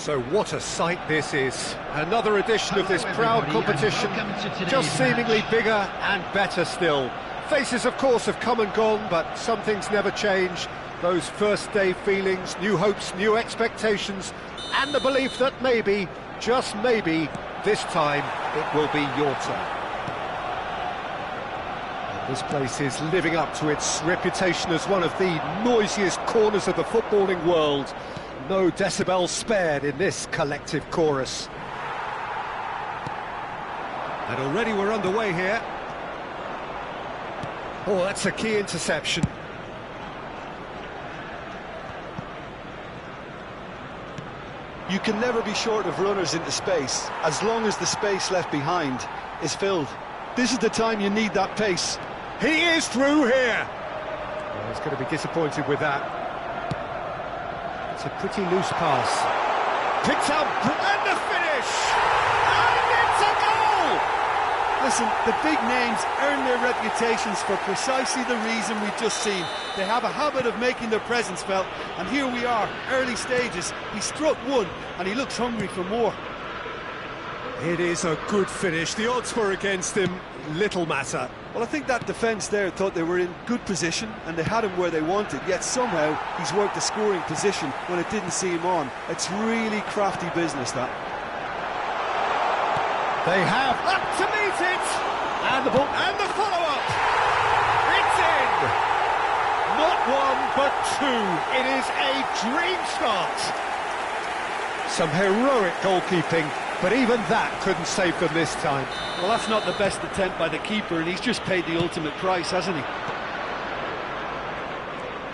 So what a sight this is. Another edition of this proud competition, just seemingly bigger and better still. Faces, of course, have come and gone, but some things never change. Those first day feelings, new hopes, new expectations, and the belief that maybe, just maybe, this time it will be your turn. And this place is living up to its reputation as one of the noisiest corners of the footballing world. No decibels spared in this collective chorus. And already we're underway here. Oh, that's a key interception. You can never be short of runners into space, as long as the space left behind is filled. This is the time you need that pace. He is through here! Well, he's going to be disappointed with that. It's a pretty loose pass. Picked up, and the finish! And it's a goal! Listen, the big names earn their reputations for precisely the reason we've just seen. They have a habit of making their presence felt, and here we are, early stages. He struck one, and he looks hungry for more. It is a good finish. The odds were against him. Little matter. Well, I think that defence there thought they were in good position and they had him where they wanted, yet somehow he's worked the scoring position when it didn't see him on. It's really crafty business, that. They have up to meet it! And the ball, and the follow-up! It's in! Not one, but two. It is a dream start. Some heroic goalkeeping, but even that couldn't save them this time. Well, that's not the best attempt by the keeper, and he's just paid the ultimate price, hasn't he?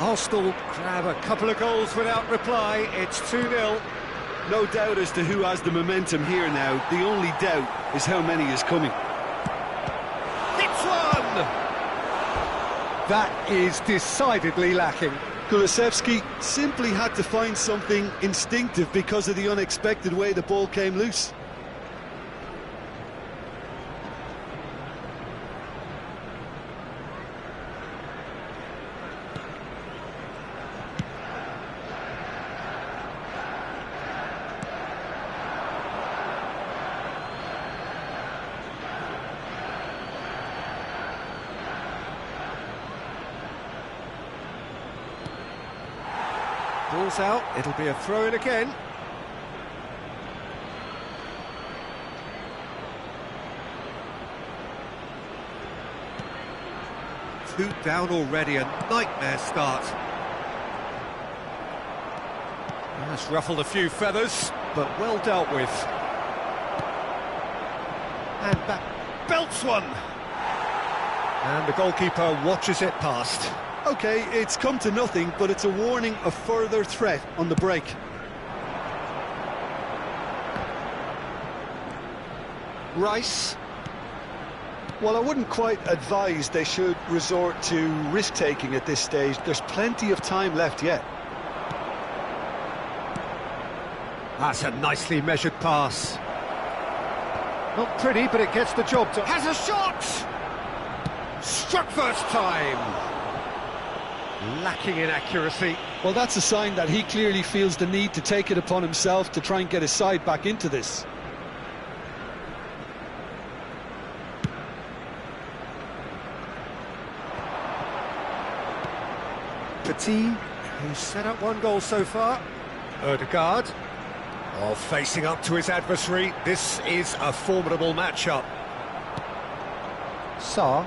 Arsenal grab a couple of goals without reply. It's 2-0. No doubt as to who has the momentum here now. The only doubt is how many is coming. It's one! That is decidedly lacking. Kulusevski simply had to find something instinctive because of the unexpected way the ball came loose. Ball's out, it'll be a throw-in again. 2 down already, a nightmare start. That's ruffled a few feathers, but well dealt with. And back, belts one! And the goalkeeper watches it past. OK, it's come to nothing, but it's a warning of further threat on the break. Rice. Well, I wouldn't quite advise they should resort to risk-taking at this stage. There's plenty of time left yet. That's a nicely measured pass. Not pretty, but it gets the job done. Has a shot! Struck first time! Lacking in accuracy. Well, that's a sign that he clearly feels the need to take it upon himself to try and get his side back into this. Petit, who's set up 1 goal so far. Ødegaard. Oh, facing up to his adversary. This is a formidable matchup. Sarr.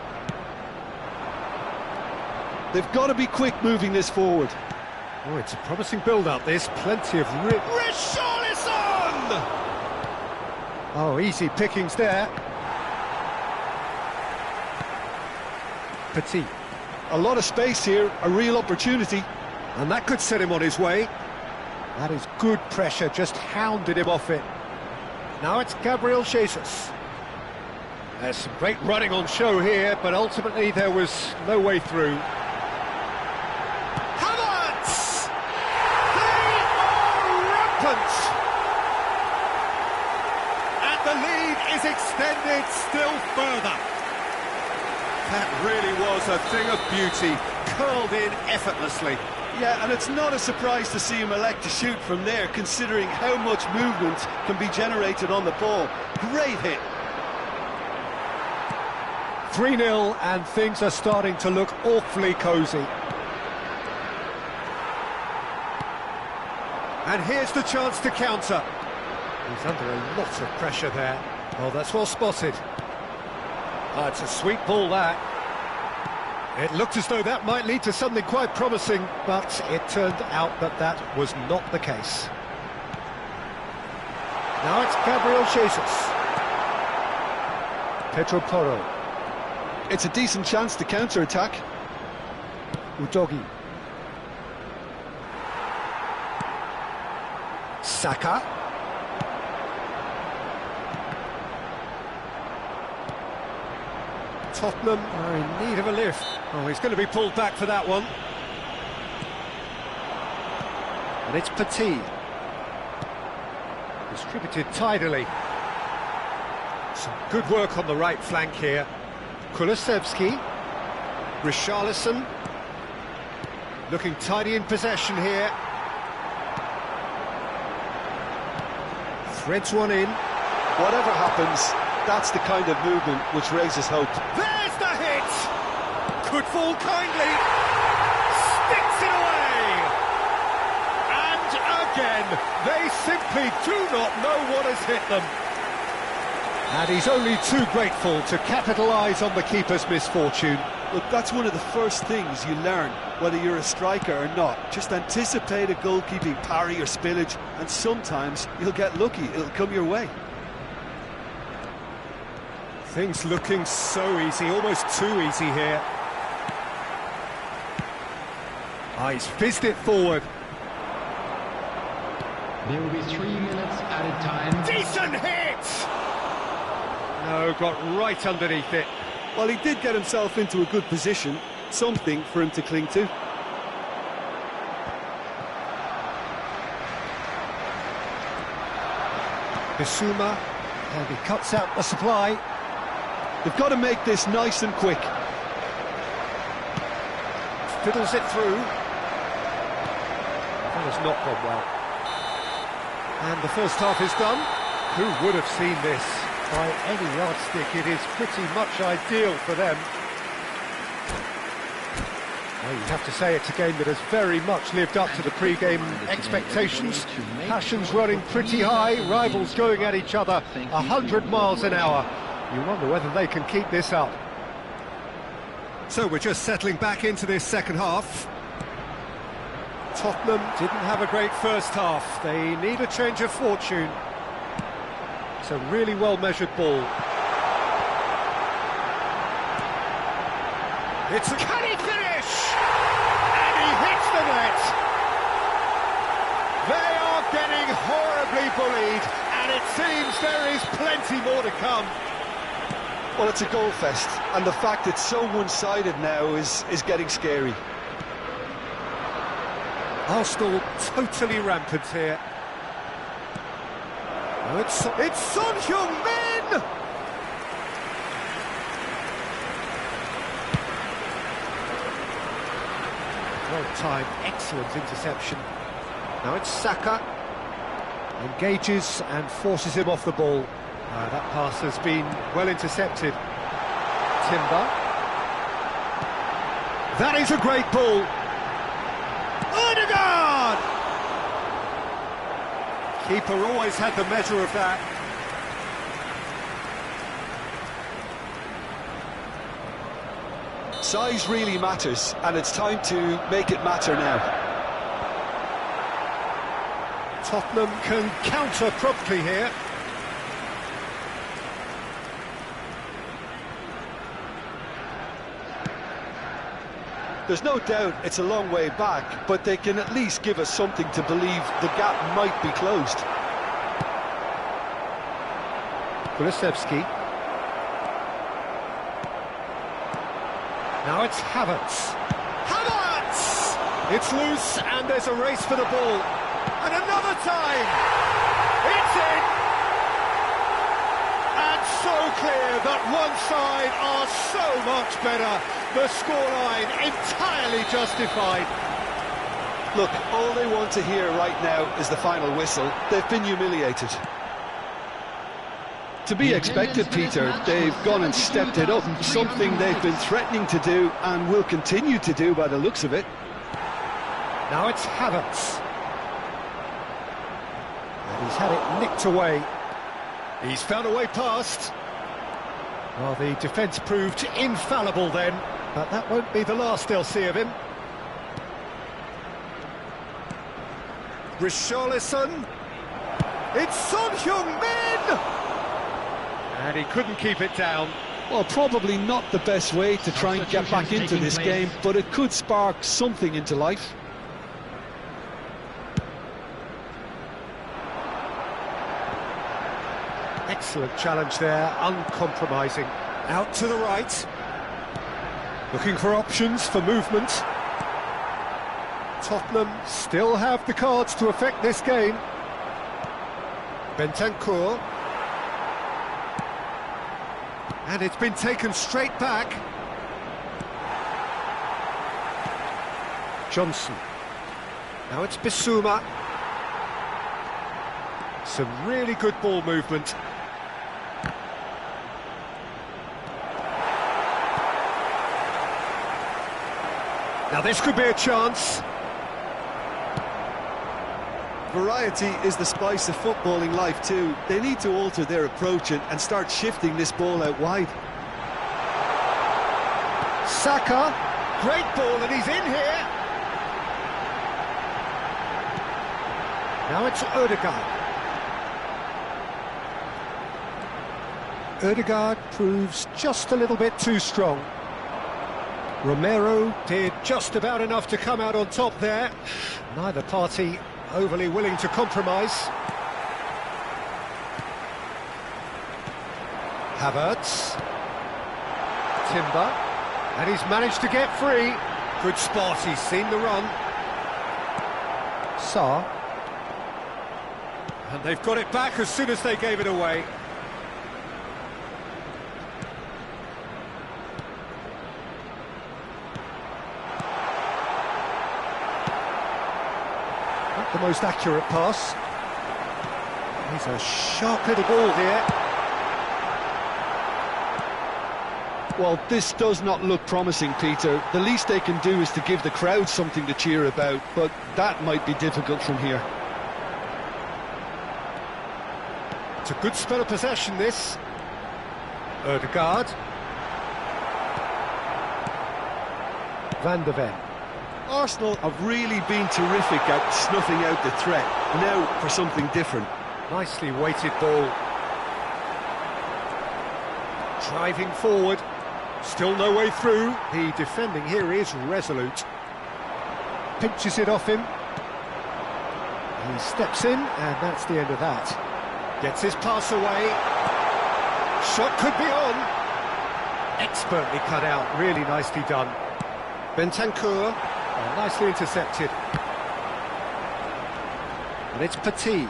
They've got to be quick moving this forward. Oh, it's a promising build-up, this. Plenty of Richarlison! Oh, easy pickings there. Petit. A lot of space here, a real opportunity. And that could set him on his way. That is good pressure, just hounded him off it. Now it's Gabriel Jesus. There's some great running on show here, but ultimately there was no way through. Havertz! They are rampant! And the lead is extended still further. That really was a thing of beauty, curled in effortlessly. Yeah, and it's not a surprise to see him elect to shoot from there, considering how much movement can be generated on the ball. Great hit. 3-0, and things are starting to look awfully cosy. And here's the chance to counter. He's under a lot of pressure there. Oh, that's well spotted. Oh, it's a sweet ball, that. It looked as though that might lead to something quite promising, but it turned out that that was not the case. Now it's Gabriel Jesus. Pedro Porro. It's a decent chance to counter-attack. Udogi. Saka. Tottenham are in need of a lift. Oh, he's going to be pulled back for that one. And it's Petit. Distributed tidily. Some good work on the right flank here. Kulusevski. Richarlison. Looking tidy in possession here. Threads one in. Whatever happens, that's the kind of movement which raises hope. There's the hit! Could fall kindly. Sticks it away! And again, they simply do not know what has hit them. And he's only too grateful to capitalise on the keeper's misfortune. Look, that's one of the first things you learn, whether you're a striker or not. Just anticipate a goalkeeping parry or spillage, and sometimes you'll get lucky, it'll come your way. Things looking so easy, almost too easy here. Ah, he's fizzed it forward. There will be 3 minutes added time. Decent hit! No, got right underneath it. Well, he did get himself into a good position, something for him to cling to. Bissouma, and he cuts out the supply. They've got to make this nice and quick. Fiddles it through. That has not gone well. And the first half is done. Who would have seen this? By any yardstick, it is pretty much ideal for them. Well, you have to say it's a game that has very much lived up to the pre-game expectations. Passions running pretty high, rivals going at each other 100 miles an hour. You wonder whether they can keep this up. So we're just settling back into this second half. Tottenham didn't have a great first half. They need a change of fortune. It's a really well-measured ball. Can he finish? And he hits the net. They are getting horribly bullied, and it seems there is plenty more to come. Well, it's a goal fest, and the fact it's so one-sided now is getting scary. Arsenal totally rampant here. Oh, it's Son Heung-min! Well timed, excellent interception. Now it's Saka. Engages and forces him off the ball. That pass has been well intercepted. Timber. That is a great ball. Odegaard! Keeper always had the measure of that. Size really matters, and it's time to make it matter now. Tottenham can counter promptly here. There's no doubt it's a long way back, but they can at least give us something to believe the gap might be closed. Kulusevski. Now it's Havertz. Havertz! It's loose and there's a race for the ball. And another time! It's in! And so clear that one side are so much better. The scoreline entirely justified. Look, all they want to hear right now is the final whistle. They've been humiliated. To be expected, Peter. They've gone and stepped it up, something they've been threatening to do and will continue to do by the looks of it. Now it's Havertz. And he's had it nicked away. He's found a way past. Well, the defence proved infallible then, but that won't be the last they'll see of him. Richarlison. It's Son Heung-min! And he couldn't keep it down. Well, probably not the best way to try and get back into this game, but it could spark something into life. Excellent challenge there, uncompromising. Out to the right. Looking for options for movement. Tottenham still have the cards to affect this game. Bentancur. And it's been taken straight back. Johnson. Now it's Bissouma. Some really good ball movement. Now this could be a chance. Variety is the spice of footballing life too. They need to alter their approach and start shifting this ball out wide. Saka, great ball and he's in here. Now it's Odegaard. Odegaard proves just a little bit too strong. Romero did just about enough to come out on top there. Neither party overly willing to compromise. Havertz. Timber. And he's managed to get free. Good spot, he's seen the run. Sarr. And they've got it back as soon as they gave it away. Not the most accurate pass. He's a sharp little ball here. Well, this does not look promising, Peter. The least they can do is to give the crowd something to cheer about, but that might be difficult from here. It's a good spell of possession, this. Odegaard. Van de Ven. Arsenal have really been terrific at snuffing out the threat. Now for something different. Nicely weighted ball. Driving forward. Still no way through. The defending here is resolute. Pinches it off him. He steps in, and that's the end of that. Gets his pass away. Shot could be on. Expertly cut out, really nicely done. Bentancur, nicely intercepted. And it's Petit.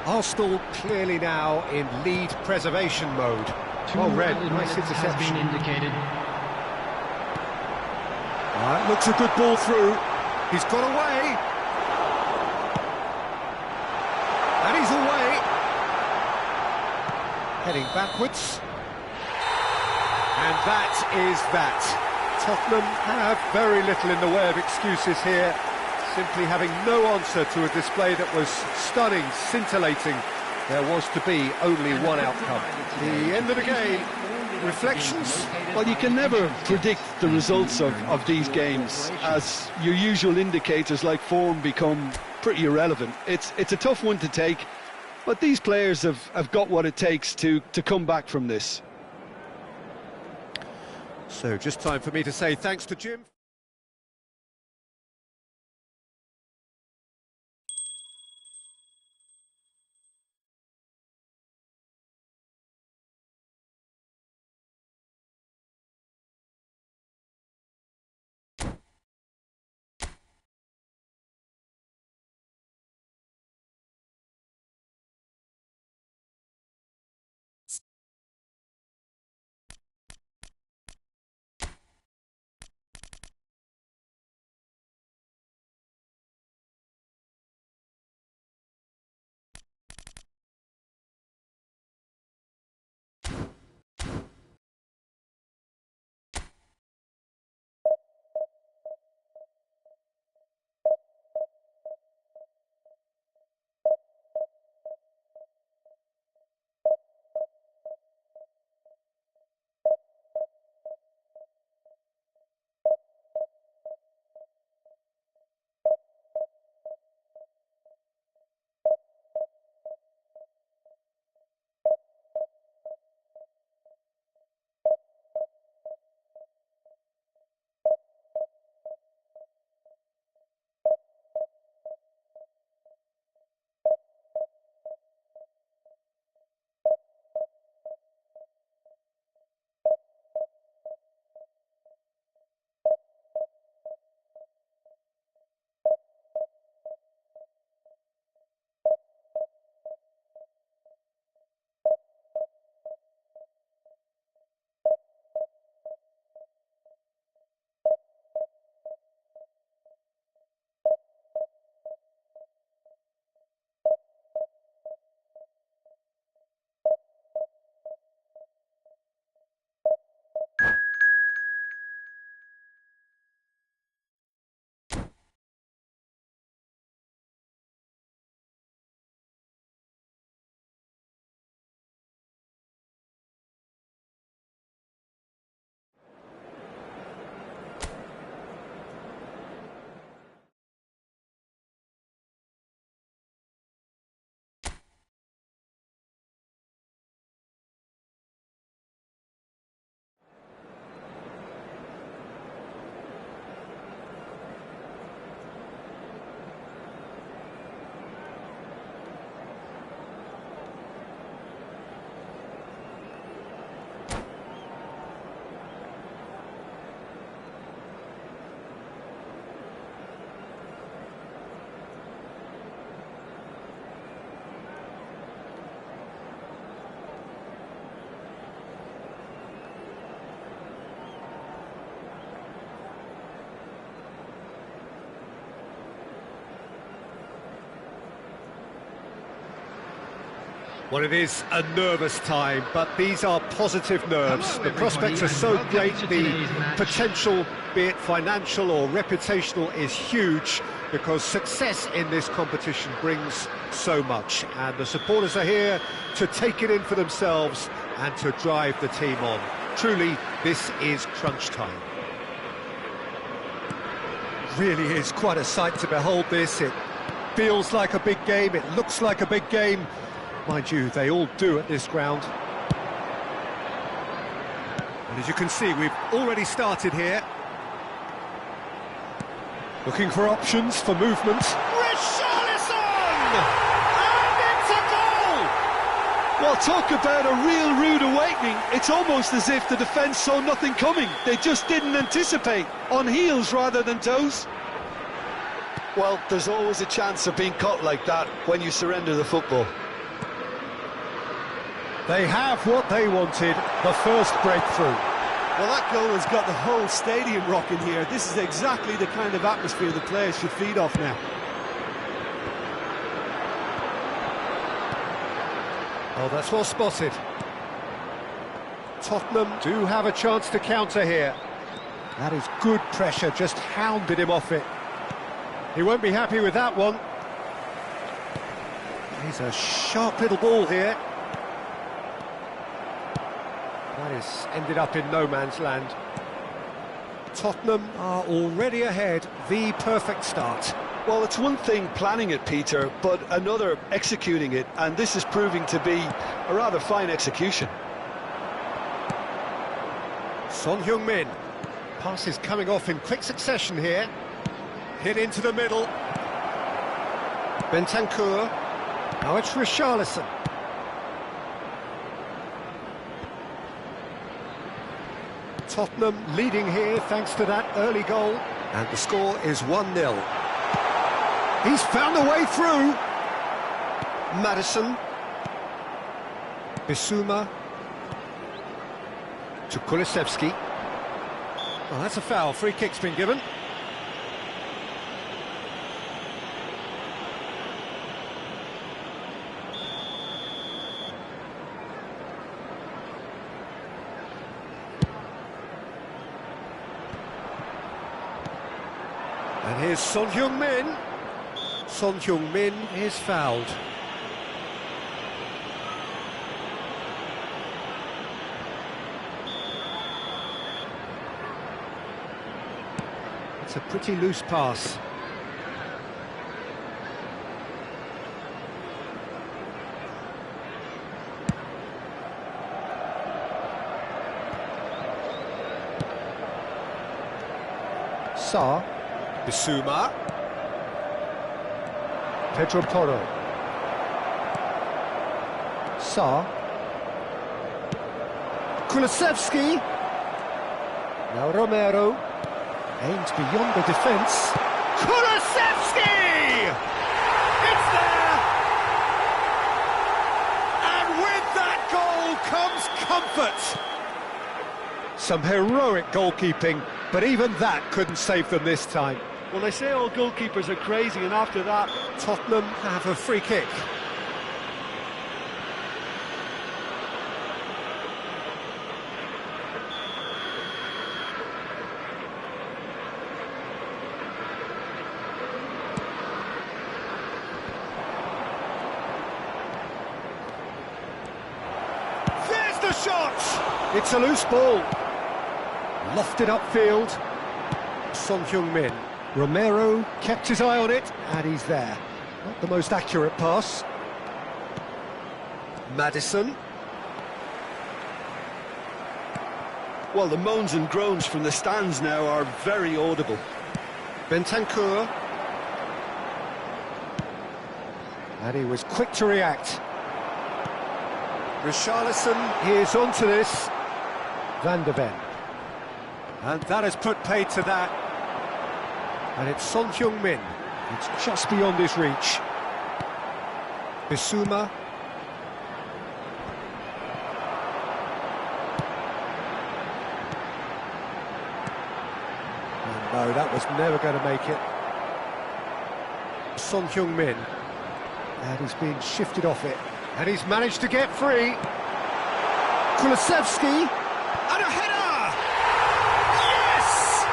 Arsenal clearly now in lead preservation mode. Well read, nice interception. Looks a good ball through. He's got away. And he's away. Heading backwards. And that is that. Tottenham have very little in the way of excuses here. Simply having no answer to a display that was stunning, scintillating. There was to be only one outcome. The end of the game. Reflections? Well, you can never predict the results of these games, as your usual indicators like form become pretty irrelevant. It's a tough one to take, but these players have got what it takes to come back from this. So just time for me to say thanks to Jim. Well, it is a nervous time, but these are positive nerves. The prospects are so great, the potential, be it financial or reputational, is huge, because success in this competition brings so much. And the supporters are here to take it in for themselves and to drive the team on. Truly, this is crunch time. really is quite a sight to behold this. It feels like a big game, it looks like a big game. Mind you, they all do at this ground. And as you can see, we've already started here. Looking for options for movement. Richarlison! And it's a goal! Well, talk about a real rude awakening. It's almost as if the defence saw nothing coming. They just didn't anticipate, on heels rather than toes. Well, there's always a chance of being caught like that when you surrender the football. They have what they wanted, the first breakthrough. Well, that goal has got the whole stadium rocking here. This is exactly the kind of atmosphere the players should feed off now. Oh, that's well spotted. Tottenham do have a chance to counter here. That is good pressure, just hounded him off it. He won't be happy with that one. He's a sharp little ball here. That has ended up in no man's land. Tottenham are already ahead, the perfect start. Well, it's one thing planning it, Peter, but another executing it, and this is proving to be a rather fine execution. Son Heung-min. Passes coming off in quick succession here. Hit into the middle. Bentancur. Now it's Richarlison. Tottenham leading here thanks to that early goal. And the score is 1-0. He's found a way through. Maddison. Bissouma. To Kulusevski. Oh, that's a foul. Free kick's been given. And here's Son Heung-min. Son Heung-min is fouled. It's a pretty loose pass. Sarr. Bissouma. Pedro Porro. Sarr. Kulusevski. Now Romero. Aims beyond the defence. Kulusevski! It's there! And with that goal comes comfort. Some heroic goalkeeping, but even that couldn't save them this time. Well, they say all goalkeepers are crazy, and after that, Tottenham have a free kick. There's the shot! It's a loose ball. Lofted upfield. Son Heung-min. Romero kept his eye on it, and he's there. Not the most accurate pass. Maddison. well, the moans and groans from the stands now are very audible. Bentancur. And he was quick to react. Richarlison is onto this. Van de Ven. And that has put paid to that. And it's Son Heung-min. It's just beyond his reach. Bissouma. And no, that was never going to make it. Son Heung-min. And he's being shifted off it. And he's managed to get free. Kulusevski. And a header! Yes!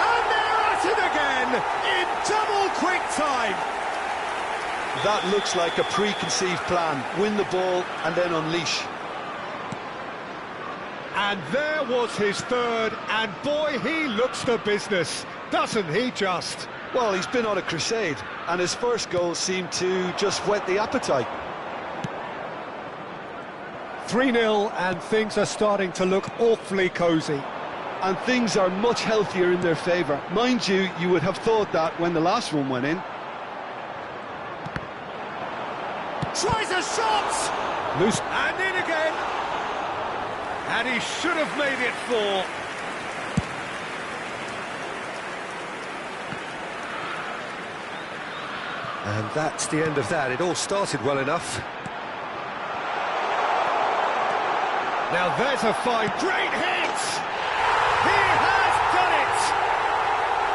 And they're at it again in double quick time. That looks like a preconceived plan. Win the ball and then unleash. And there was his third, and boy, he looks the business. doesn't he just? Well, he's been on a crusade, and his first goal seemed to just whet the appetite. 3-0, and things are starting to look awfully cosy. And things are much healthier in their favour. Mind you, you would have thought that when the last one went in. Tries a shot! Loose. And in again! And he should have made it 4. And that's the end of that. It all started well enough. Now there's a fine, great hit! He has done it!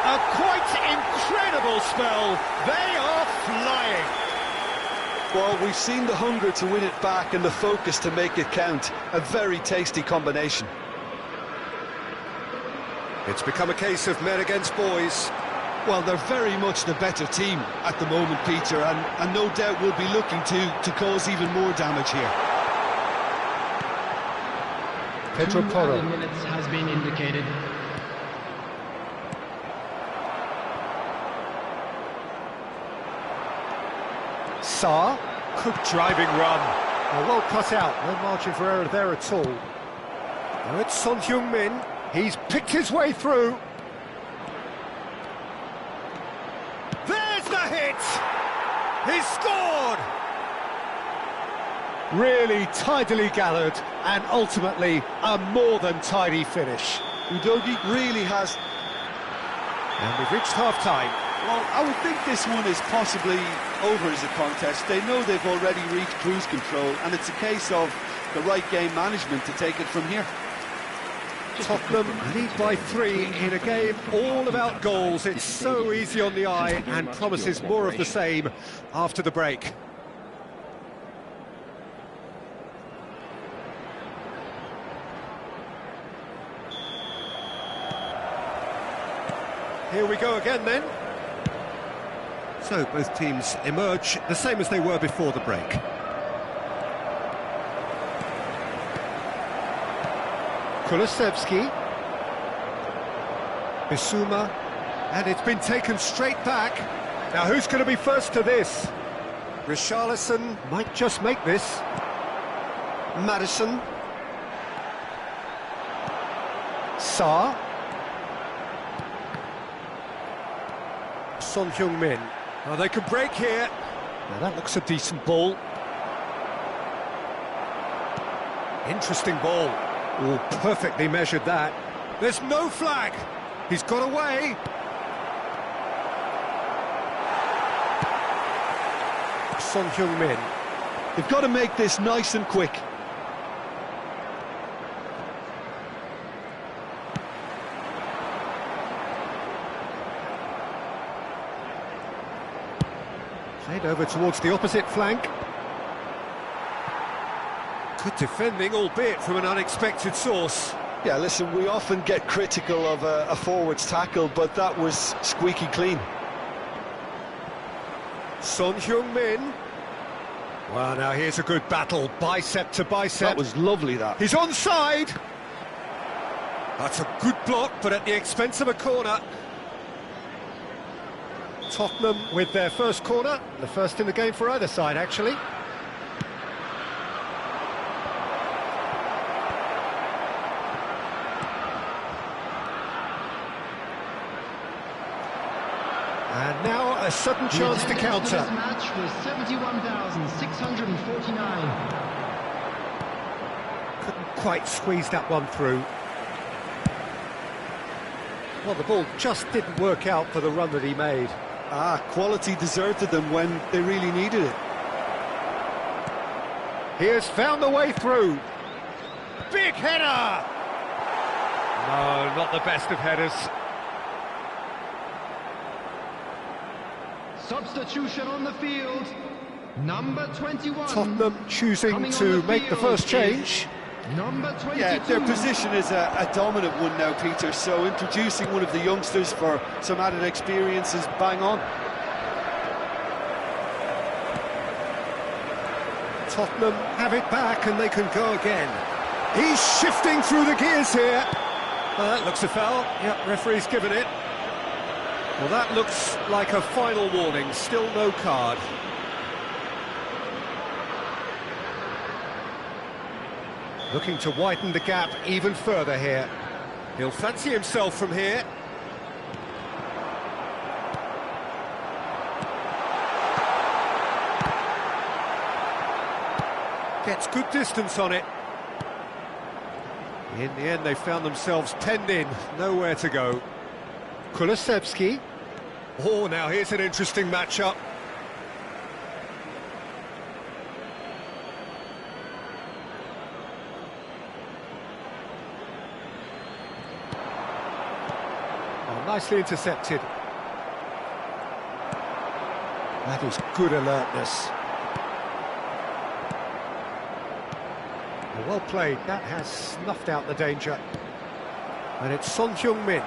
A quite incredible spell. They are flying. Well, we've seen the hunger to win it back and the focus to make it count. A very tasty combination. It's become a case of men against boys. Well, they're very much the better team at the moment, Peter, and no doubt will be looking to cause even more damage here. Pedro 2 Porro. added minutes has been indicated. Sarr, good driving run. Well cut out, no margin for error there at all. Now it's Son Heung-min, he's picked his way through. There's the hit! He's scored! Really tidily gathered, and ultimately a more than tidy finish. Udogie really has. And we've reached half-time. Well, I would think this one is possibly over as a contest. They know they've already reached cruise control, and it's a case of the right game management to take it from here. Tottenham lead by 3 in a game all about goals. It's so easy on the eye and promises more of the same after the break. Here we go again then. So both teams emerge the same as they were before the break. Kulusevski, Bissouma, and it's been taken straight back. Now who's going to be first to this? Richarlison might just make this. Maddison. Sarr. Son Heung-min. Oh, they can break here. Now that looks a decent ball. Interesting ball. Oh, perfectly measured that. There's no flag. He's got away. Son Heung-min. They've got to make this nice and quick. Played over towards the opposite flank. Good defending, albeit from an unexpected source. Yeah, listen, we often get critical of a forward's tackle, but that was squeaky clean. Son Heung-min. Well, now here's a good battle, bicep to bicep. That was lovely, that. He's onside. That's a good block, but at the expense of a corner. Tottenham with their first corner, the first in the game for either side, actually. And now a sudden chance to counter. This match was 71,649. Couldn't quite squeeze that one through. Well, the ball just didn't work out for the run that he made. Quality deserted them when they really needed it. He has found the way through. Big header! No, not the best of headers. Substitution on the field. Number 21. Tottenham choosing to make the first change. Number 22. Yeah, their position is a dominant one now, Peter, so introducing one of the youngsters for some added experience is bang on. Tottenham have it back and they can go again. He's shifting through the gears here. Well, that looks a foul. Yep, referee's given it. Well, that looks like a final warning, still no card. Looking to widen the gap even further here. He'll fancy himself from here. Gets good distance on it. In the end, they found themselves penned in, nowhere to go. Kulusevski. Oh, now here's an interesting matchup. Oh, nicely intercepted. That is good alertness. Well played, that has snuffed out the danger. And it's Son Heung-min.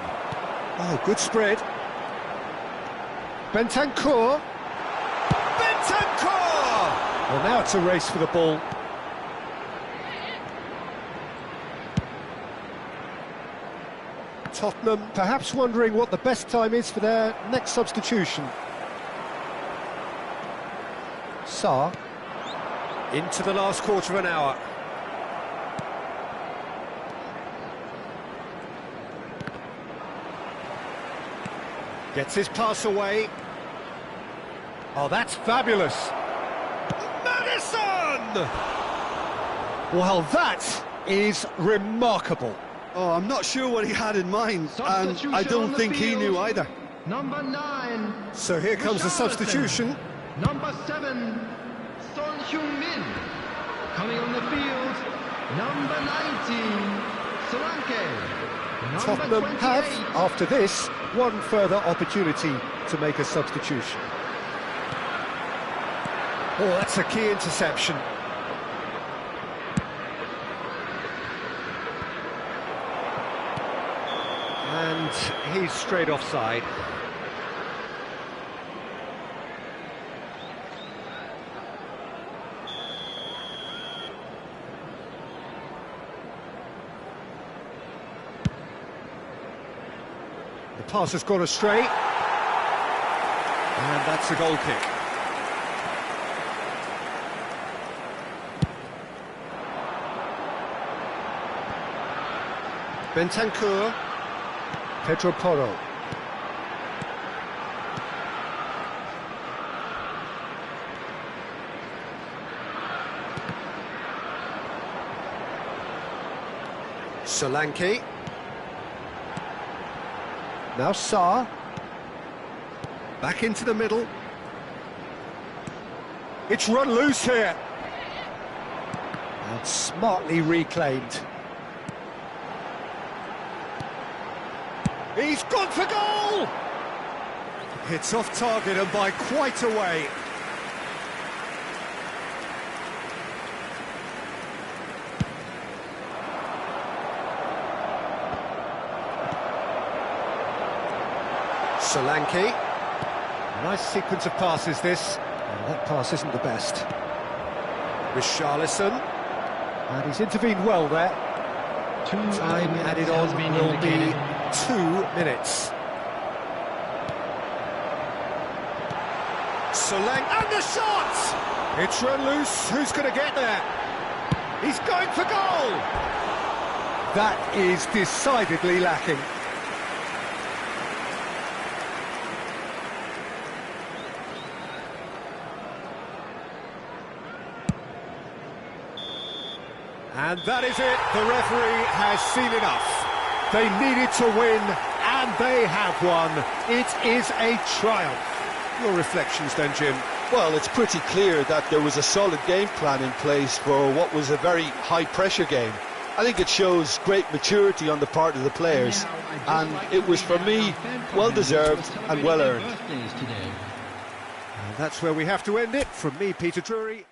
Oh, good spread. Bentancur! Bentancur! Well, now it's a race for the ball. Tottenham perhaps wondering what the best time is for their next substitution. Sarr. Into the last quarter of an hour. Gets his pass away. Oh, that's fabulous. Madison! Well, that is remarkable. Oh, I'm not sure what he had in mind, and I don't think he knew either. Number 9. So here comes the substitution. Number 7, Son Heung-min. Coming on the field, number 19, Solanke. Tottenham have, after this, one further opportunity to make a substitution. Oh, that's a key interception. And he's straight offside. The pass has gone astray. And that's a goal kick. Bentancur. Pedro Porro. Solanke. Now Sarr. Back into the middle. It's run loose here. And smartly reclaimed. He's gone for goal! It's off target and by quite a way. Solanke. Nice sequence of passes this. And that pass isn't the best. Richarlison. And he's intervened well there. Time added on will be 2 minutes. Solanke, and the shot! It's run loose, who's going to get there? He's going for goal! That is decidedly lacking. And that is it, the referee has seen enough. They needed to win, and they have won. It is a triumph. Your reflections then, Jim? Well, it's pretty clear that there was a solid game plan in place for what was a very high-pressure game. I think it shows great maturity on the part of the players, and it was, for me, well-deserved and well-earned. And that's where we have to end it. From me, Peter Drury.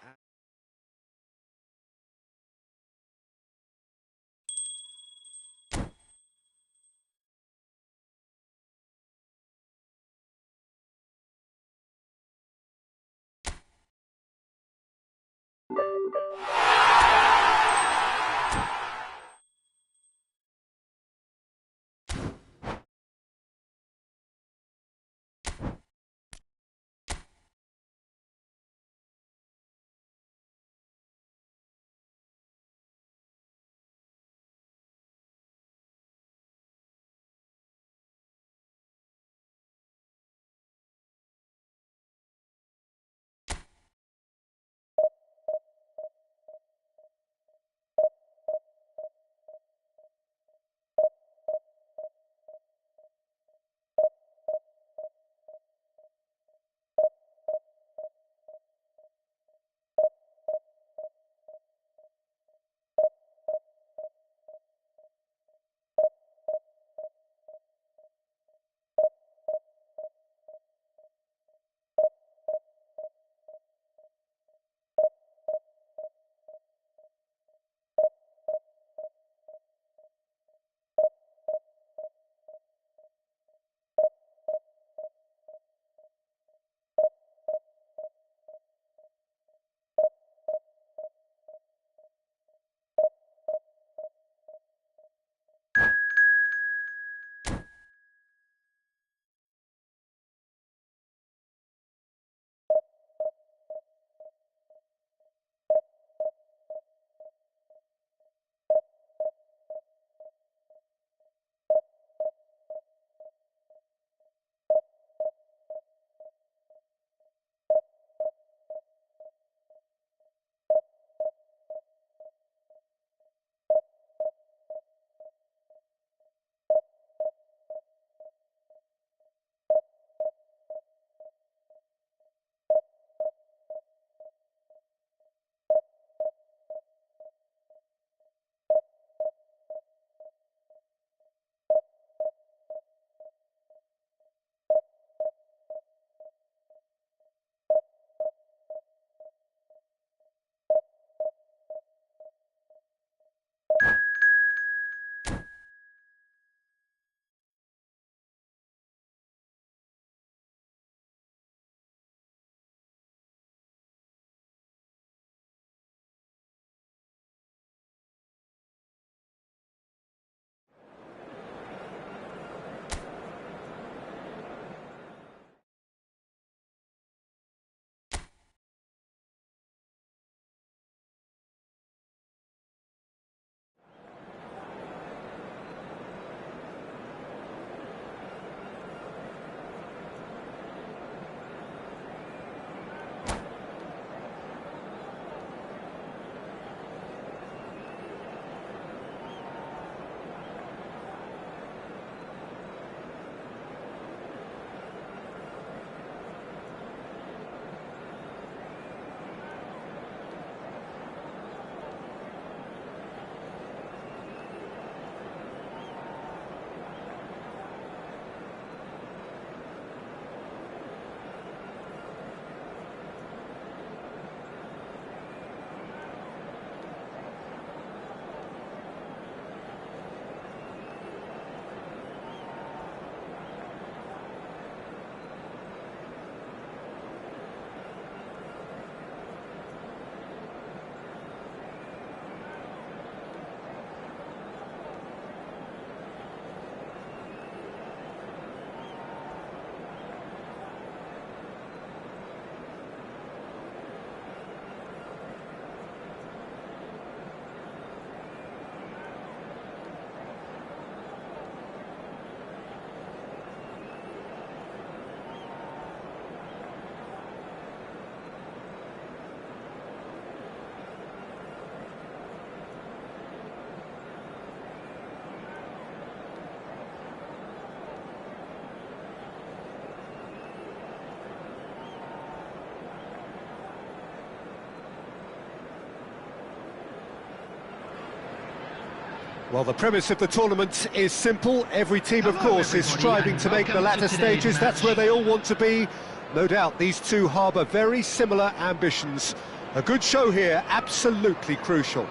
Well, the premise of the tournament is simple. Every team, of course, is striving to make the latter stages. That's where they all want to be. No doubt these two harbour very similar ambitions. A good show here, absolutely crucial.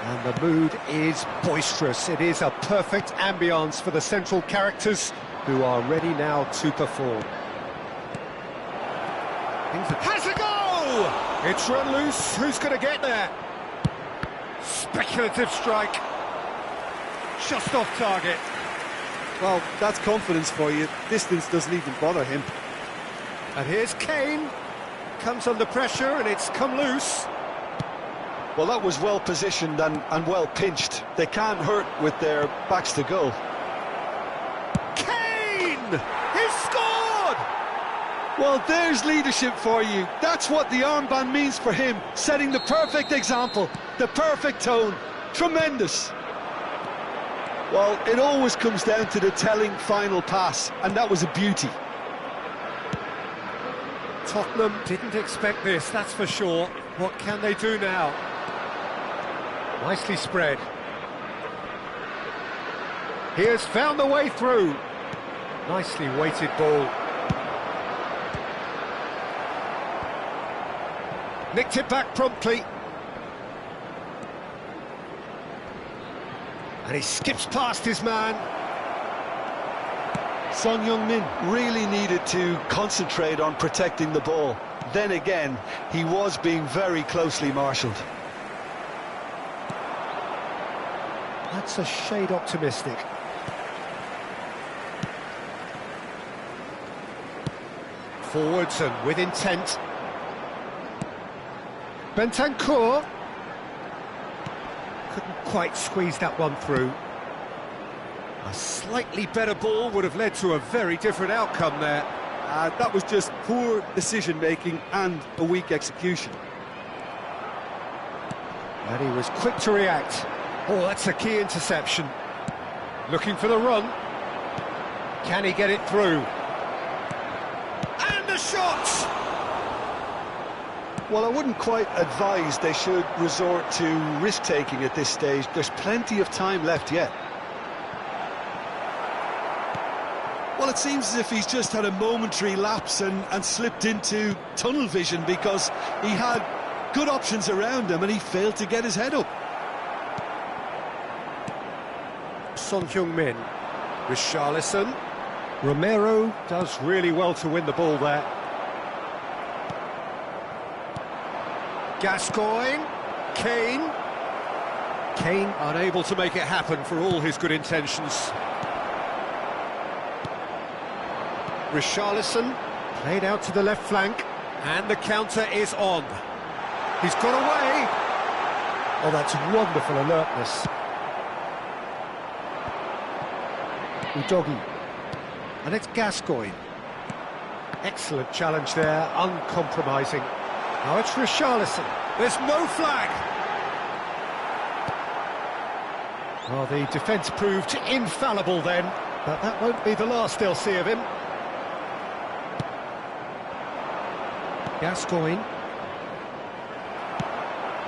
And the mood is boisterous. It is a perfect ambience for the central characters who are ready now to perform. Has a go! It's run loose. Who's going to get there? Speculative strike. Just off target. Well, that's confidence for you. Distance doesn't even bother him. And here's Kane. Comes under pressure and it's come loose. Well, that was well positioned and well pinched. They can't hurt with their backs to goal. Kane! He's scored! Well, there's leadership for you. That's what the armband means for him. Setting the perfect example, the perfect tone. Tremendous. Well, it always comes down to the telling final pass, and that was a beauty. Tottenham didn't expect this, that's for sure. What can they do now? Nicely spread. He has found the way through. Nicely weighted ball. Nicked it back promptly. And he skips past his man. Son Heung-min really needed to concentrate on protecting the ball. Then again, he was being very closely marshalled. That's a shade optimistic. Forwards and with intent. Bentancur couldn't quite squeeze that one through. A slightly better ball would have led to a very different outcome there. That was just poor decision-making and a weak execution. And he was quick to react. Oh, that's a key interception. Looking for the run. Can he get it through? And the shot! Well, I wouldn't quite advise they should resort to risk-taking at this stage. There's plenty of time left yet. Well, it seems as if he's just had a momentary lapse and slipped into tunnel vision because he had good options around him and he failed to get his head up. Son Heung-min. Richarlison. Romero does really well to win the ball there. Gascoigne. Kane. Kane unable to make it happen for all his good intentions. Richarlison played out to the left flank, and the counter is on. He's got away. Oh, that's wonderful alertness. Udogi. And it's Gascoigne. Excellent challenge there, uncompromising. Now it's Richarlison. There's no flag. Well, the defence proved infallible then, but that won't be the last they'll see of him. Gascoigne.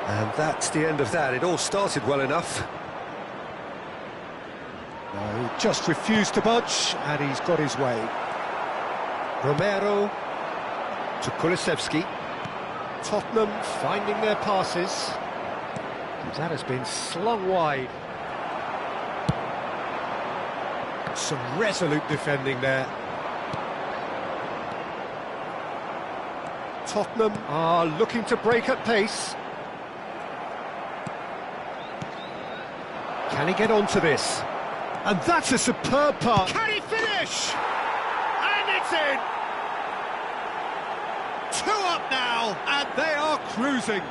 And that's the end of that. It all started well enough. No, he just refused to budge, and he's got his way. Romero to Kulusevski. Tottenham finding their passes. That has been slung wide. Some resolute defending there. Tottenham are looking to break at pace. Can he get onto this? And that's a superb pass. Can he finish? And it's in! 2 up now, and they are cruising.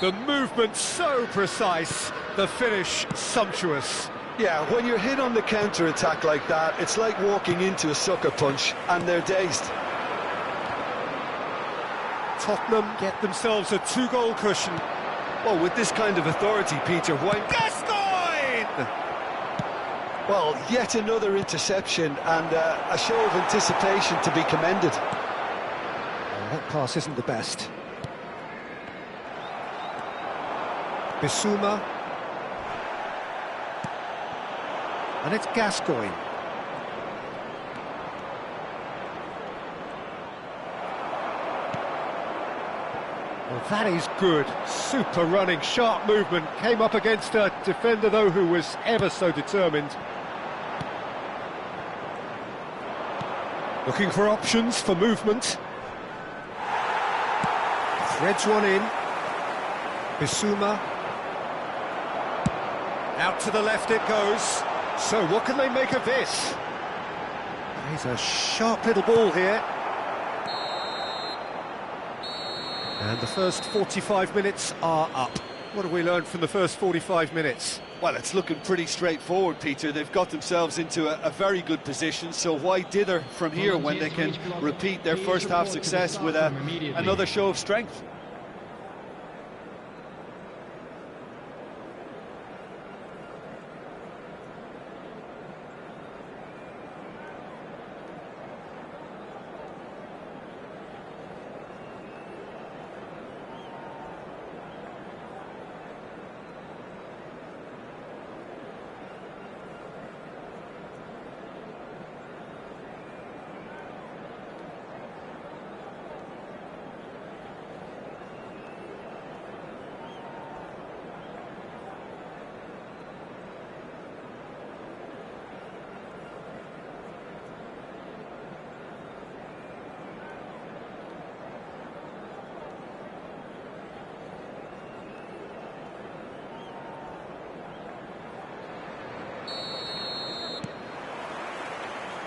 The movement so precise, the finish sumptuous. Yeah, when you're hit on the counter-attack like that, it's like walking into a sucker punch, and they're dazed. Tottenham get themselves a 2-goal cushion. Well, with this kind of authority, Peter, why... Gascoigne! Well, yet another interception and a show of anticipation to be commended. Well, that pass isn't the best. Bissouma. And it's Gascoigne. Well, that is good. Super running, sharp movement. Came up against a defender, though, who was ever so determined. Looking for options for movement. Threads one in. Bissouma. Out to the left it goes. So what can they make of this? He's a sharp little ball here. And the first 45 minutes are up. What have we learned from the first 45 minutes? Well, it's looking pretty straightforward, Peter. They've got themselves into a very good position, so why dither from here when they can repeat their first half success with another show of strength?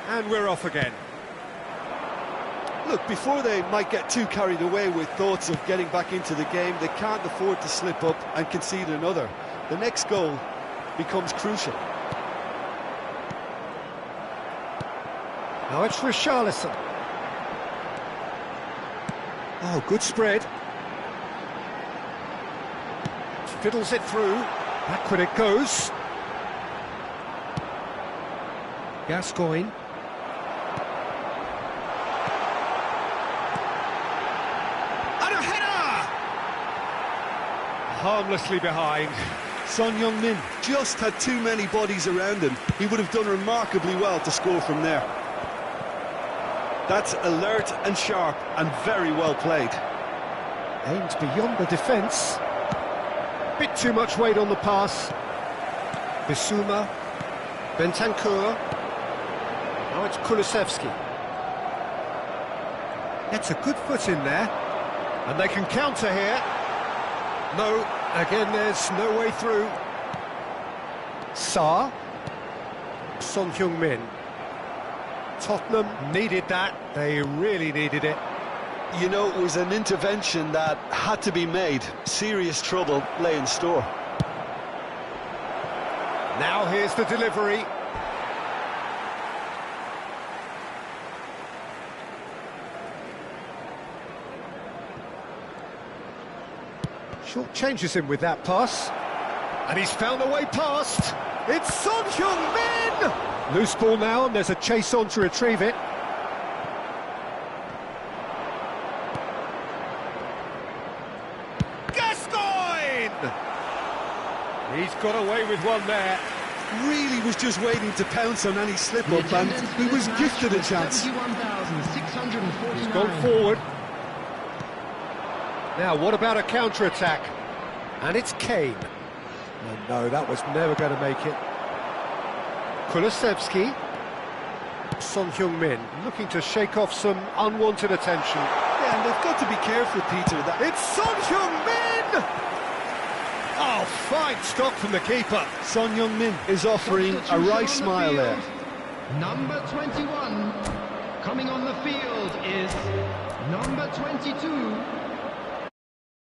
And we're off again. Look, before they might get too carried away with thoughts of getting back into the game, they can't afford to slip up and concede another. The next goal becomes crucial. Now it's Richarlison. Oh, good spread. Fiddles it through. Backward it goes. Gascoigne. And a header! Harmlessly behind. Son Heung-min just had too many bodies around him. He would have done remarkably well to score from there. That's alert and sharp and very well played. Aims beyond the defence. Bit too much weight on the pass. Bissouma. Bentancur. Now it's Kulusevski. Gets a good foot in there. And they can counter here. No, again there's no way through. Sarr. Son Heung-min. Tottenham needed that. They really needed it. You know, it was an intervention that had to be made. Serious trouble lay in store. Now here's the delivery. Short changes him with that pass. And he's found a way past. It's Son Heung-min! Loose ball now, and there's a chase on to retrieve it. Gascoigne! He's got away with one there. Really was just waiting to pounce on any slip-up, and he was gifted a chance. He's gone forward. Now, what about a counter-attack? And it's Kane. Oh, no, that was never going to make it. Kulusevski. Son Heung-min looking to shake off some unwanted attention. Yeah, and they've got to be careful, Peter. It's Son Heung-min! Oh, fine stop from the keeper. Son Heung-min is offering a right smile there. Number 21 coming on the field is number 22,